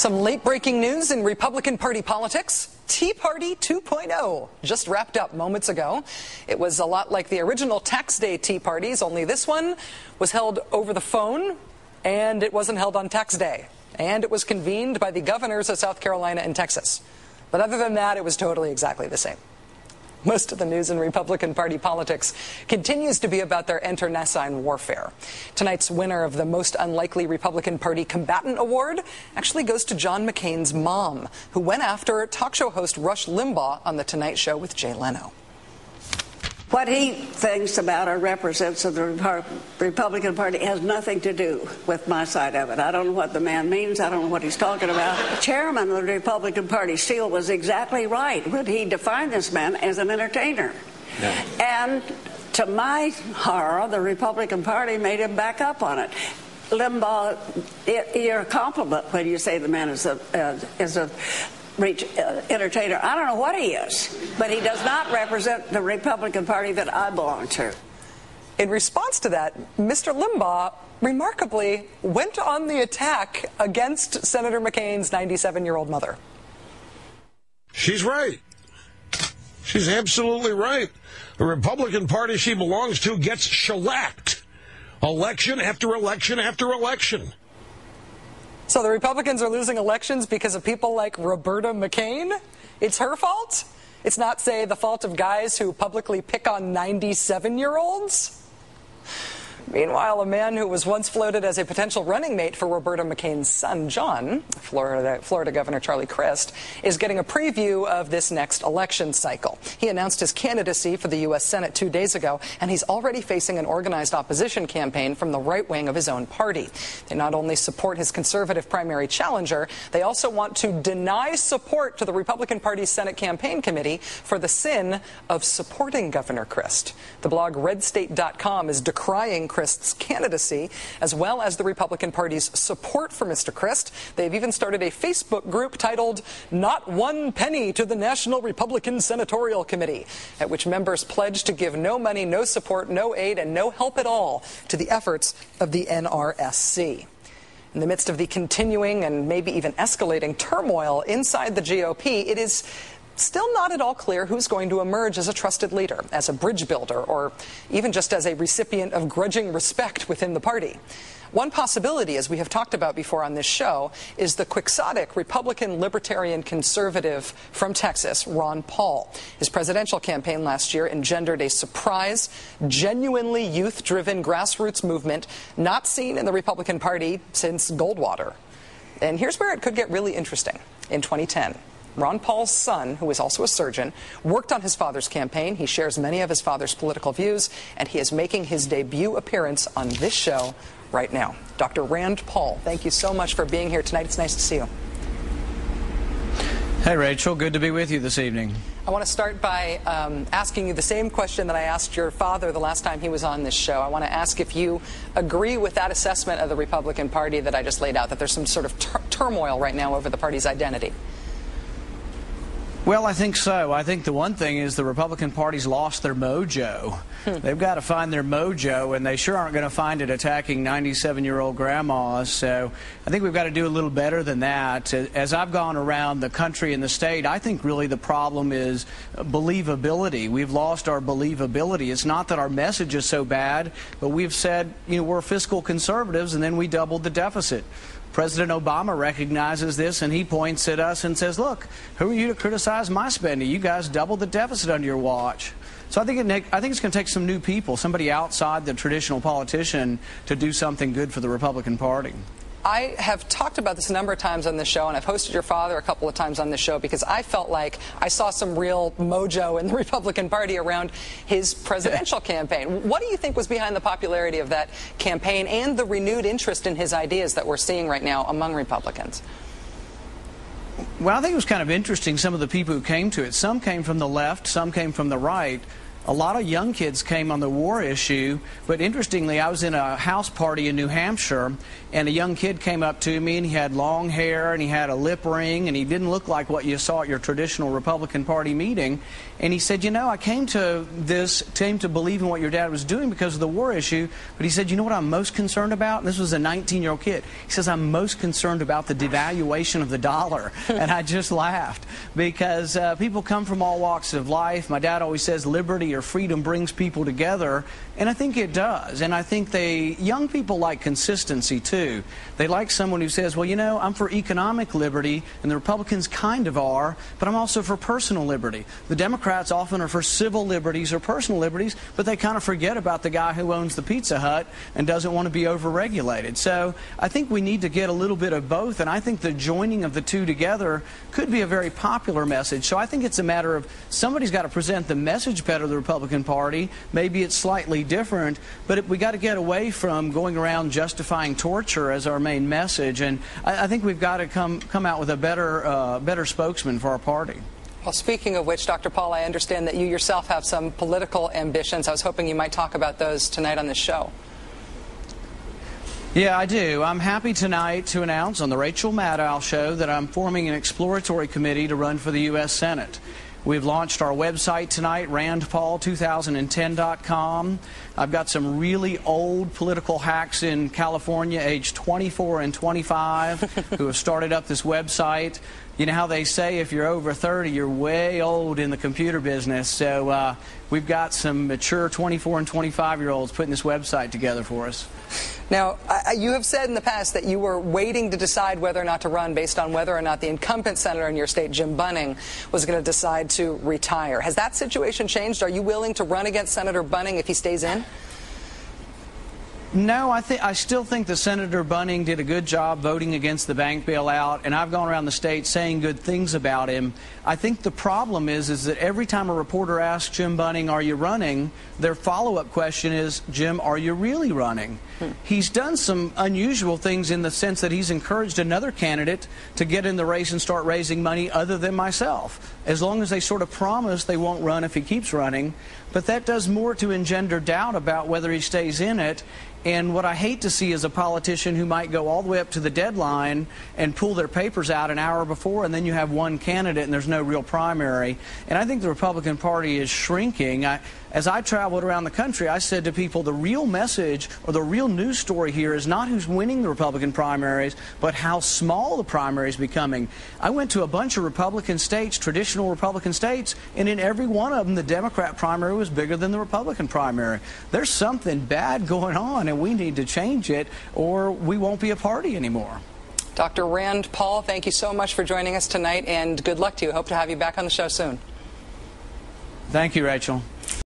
Some late-breaking news in Republican Party politics. Tea Party 2.0 just wrapped up moments ago. It was a lot like the original tax day tea parties, only this one was held over the phone, and it wasn't held on tax day. And it was convened by the governors of South Carolina and Texas. But other than that, it was totally exactly the same. Most of the news in Republican Party politics continues to be about their internecine warfare. Tonight's winner of the Most Unlikely Republican Party Combatant Award actually goes to John McCain's mom, who went after talk show host Rush Limbaugh on The Tonight Show with Jay Leno. What he thinks about or represents of the Republican Party has nothing to do with my side of it. I don't know what the man means. I don't know what he's talking about. The chairman of the Republican Party, Steele, was exactly right when he defined this man as an entertainer. Yeah. And to my horror, the Republican Party made him back up on it. Limbaugh, you're a compliment when you say the man is a entertainer. I don't know what he is, but he does not represent the Republican Party that I belong to. In response to that, Mr. Limbaugh remarkably went on the attack against Senator McCain's 97-year-old mother. She's right. She's absolutely right. The Republican Party she belongs to gets shellacked. Election after election after election. So the Republicans are losing elections because of people like Roberta McCain? It's her fault? It's not, say, the fault of guys who publicly pick on 97-year-olds? Meanwhile, a man who was once floated as a potential running mate for Roberta McCain's son, John, Florida Governor Charlie Crist, is getting a preview of this next election cycle. He announced his candidacy for the U.S. Senate 2 days ago, and he's already facing an organized opposition campaign from the right wing of his own party. They not only support his conservative primary challenger, they also want to deny support to the Republican Party's Senate Campaign Committee for the sin of supporting Governor Crist. The blog RedState.com is decrying Crist's candidacy, as well as the Republican Party's support for Mr. Crist. They've even started a Facebook group titled "Not One Penny to the National Republican Senatorial Committee," at which members pledge to give no money, no support, no aid, and no help at all to the efforts of the NRSC. In the midst of the continuing and maybe even escalating turmoil inside the GOP, it is still not at all clear who's going to emerge as a trusted leader, as a bridge builder, or even just as a recipient of grudging respect within the party. One possibility, as we have talked about before on this show, is the quixotic Republican Libertarian Conservative from Texas, Ron Paul. His presidential campaign last year engendered a surprise, genuinely youth-driven grassroots movement not seen in the Republican Party since Goldwater. And here's where it could get really interesting. In 2010, Ron Paul's son, who is also a surgeon, worked on his father's campaign. He shares many of his father's political views, and he is making his debut appearance on this show right now. Dr. Rand Paul, thank you so much for being here tonight. It's nice to see you. Hey, Rachel. Good to be with you this evening. I want to start by asking you the same question that I asked your father the last time he was on this show. I want to ask if you agree with that assessment of the Republican Party that I just laid out, that there's some sort of turmoil right now over the party's identity. Well, I think so. I think the one thing is the Republican Party's lost their mojo. They've got to find their mojo, and they sure aren't going to find it attacking 97-year-old grandmas. So I think we've got to do a little better than that. As I've gone around the country and the state, I think really the problem is believability. We've lost our believability. It's not that our message is so bad, but we've said, you know, we're fiscal conservatives, and then we doubled the deficit. President Obama recognizes this, and he points at us and says, look, who are you to criticize my spending? You guys doubled the deficit under your watch. So I think it's going to take some new people, somebody outside the traditional politician, to do something good for the Republican Party. I have talked about this a number of times on this show, and I've hosted your father a couple of times on this show because I felt like I saw some real mojo in the Republican Party around his presidential campaign. What do you think was behind the popularity of that campaign and the renewed interest in his ideas that we're seeing right now among Republicans? Well, I think it was kind of interesting, some of the people who came to it. Some came from the left, some came from the right. a lot of young kids came on the war issue, but interestingly, I was in a house party in New Hampshire, and a young kid came up to me, and he had long hair, and he had a lip ring, and he didn't look like what you saw at your traditional Republican Party meeting. And he said, you know, I came to believe in what your dad was doing because of the war issue, but he said, you know what I'm most concerned about? And this was a 19-year-old kid. He says, I'm most concerned about the devaluation of the dollar. And I just laughed because people come from all walks of life. My dad always says liberty or freedom brings people together, and I think it does. And I think young people like consistency too. They like someone who says, well, you know, I'm for economic liberty, and the Republicans kind of are, but I'm also for personal liberty. The Democrats often are for civil liberties or personal liberties, but they kind of forget about the guy who owns the Pizza Hut and doesn't want to be overregulated. So I think we need to get a little bit of both, and I think the joining of the two together could be a very popular message. So I think it's a matter of somebody's got to present the message better to the Republican Party. Maybe it's slightly different, but we got to get away from going around justifying torture as our main message, and I think we've got to come out with a better spokesman for our party. Well, speaking of which, Dr. Paul, I understand that you yourself have some political ambitions. I was hoping you might talk about those tonight on this show. Yeah, I do. I'm happy tonight to announce on the Rachel Maddow Show that I'm forming an exploratory committee to run for the U.S. Senate. We've launched our website tonight, randpaul2010.com. I've got some really old political hacks in California, aged 24 and 25, who have started up this website. You know how they say if you're over 30, you're way old in the computer business. So we've got some mature 24 and 25-year-olds putting this website together for us. Now, you have said in the past that you were waiting to decide whether or not to run based on whether or not the incumbent senator in your state, Jim Bunning, was going to decide to retire. Has that situation changed? Are you willing to run against Senator Bunning if he stays in? No, I still think that Senator Bunning did a good job voting against the bank bailout, and I've gone around the state saying good things about him. I think the problem is that every time a reporter asks Jim Bunning, are you running, their follow-up question is, Jim, are you really running? He's done some unusual things in the sense that he's encouraged another candidate to get in the race and start raising money other than myself, as long as they sort of promise they won't run if he keeps running. But that does more to engender doubt about whether he stays in it. And what I hate to see is a politician who might go all the way up to the deadline and pull their papers out an hour before, and then you have one candidate and there's no real primary. And I think the Republican Party is shrinking. As I traveled around the country, I said to people, the real message or the real news story here is not who's winning the Republican primaries, but how small the primary is becoming. I went to a bunch of Republican states, traditional Republican states, and in every one of them, the Democrat primary was bigger than the Republican primary. There's something bad going on, and we need to change it, or we won't be a party anymore. Dr. Rand Paul, thank you so much for joining us tonight, and good luck to you. Hope to have you back on the show soon. Thank you, Rachel.